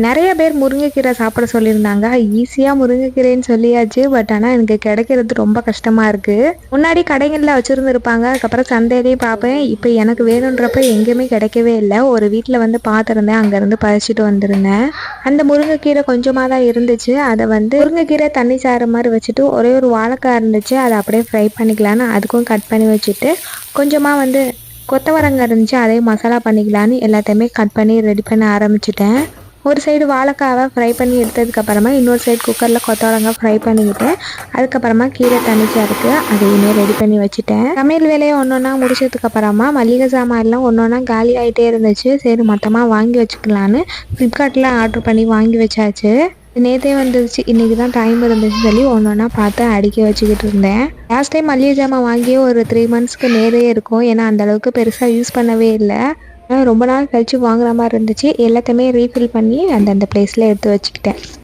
நிறைய பேர் முருங்கைக்கீரை சாப்பிட சொல்லியிருந்தாங்க. ஈஸியாக முருங்கைக்கீரைன்னு சொல்லியாச்சு. பட் ஆனால் எனக்கு கிடைக்கிறது ரொம்ப கஷ்டமாக இருக்குது. முன்னாடி கடைகளில் வச்சுருந்துருப்பாங்க. அதுக்கப்புறம் சந்தையிலையும் பார்ப்பேன். இப்போ எனக்கு வேணுன்றப்ப எங்கேயுமே கிடைக்கவே இல்லை. ஒரு வீட்டில் வந்து பார்த்துருந்தேன். அங்கேருந்து பறிச்சுட்டு வந்திருந்தேன். அந்த முருங்கைக்கீரை கொஞ்சமாக தான் இருந்துச்சு. அதை வந்து முருங்கைக்கீரை தண்ணி சாறு மாதிரி வச்சுட்டு ஒரே ஒரு வாழைக்காய் இருந்துச்சு. அதை அப்படியே ஃப்ரை பண்ணிக்கலான்னு அதுக்கும் கட் பண்ணி வச்சுட்டு கொஞ்சமாக வந்து கொத்தவரங்காய் இருந்துச்சு. அதையும் மசாலா பண்ணிக்கலான்னு எல்லாத்தையுமே கட் பண்ணி ரெடி பண்ண ஆரம்பிச்சிட்டேன். ஒரு சைடு வாழைக்காவை ஃப்ரை பண்ணி எடுத்ததுக்கப்புறமா இன்னொரு சைடு குக்கரில் கொத்தவரங்காய் ஃப்ரை பண்ணிக்கிட்டேன். அதுக்கப்புறமா கீரை தண்ணிச்சா இருக்குது, அதையுமே ரெடி பண்ணி வச்சுட்டேன். சமையல் வேலையை ஒன்று ஒன்றா முடிச்சதுக்கப்புறமா மளிகை சாமான்லாம் ஒன்று ஒன்றா காலி ஆகிட்டே இருந்துச்சு. சரி மொத்தமாக வாங்கி வச்சுக்கலான்னு ஃப்ளிப்கார்ட்டில் ஆர்டர் பண்ணி வாங்கி வச்சாச்சு. நேற்றே வந்துருச்சு. இன்றைக்கி தான் டைம் இருந்துச்சு சொல்லி ஒன்று ஒன்றா பார்த்து அடுக்கி வச்சுக்கிட்டு இருந்தேன். லாஸ்ட் டைம் மளிகை ஜாமான் வாங்கியே ஒரு 3 மந்த்ஸ்க்கு நேரே இருக்கும். ஏன்னா அந்தளவுக்கு பெருசாக யூஸ் பண்ணவே இல்லை. ரொம்ப நாள் கழித்து வாங்குற மாதிரி இருந்துச்சு. எல்லாத்தையுமே ரீஃபில் பண்ணி அந்தந்த பிளேஸில் எடுத்து வச்சுக்கிட்டேன்.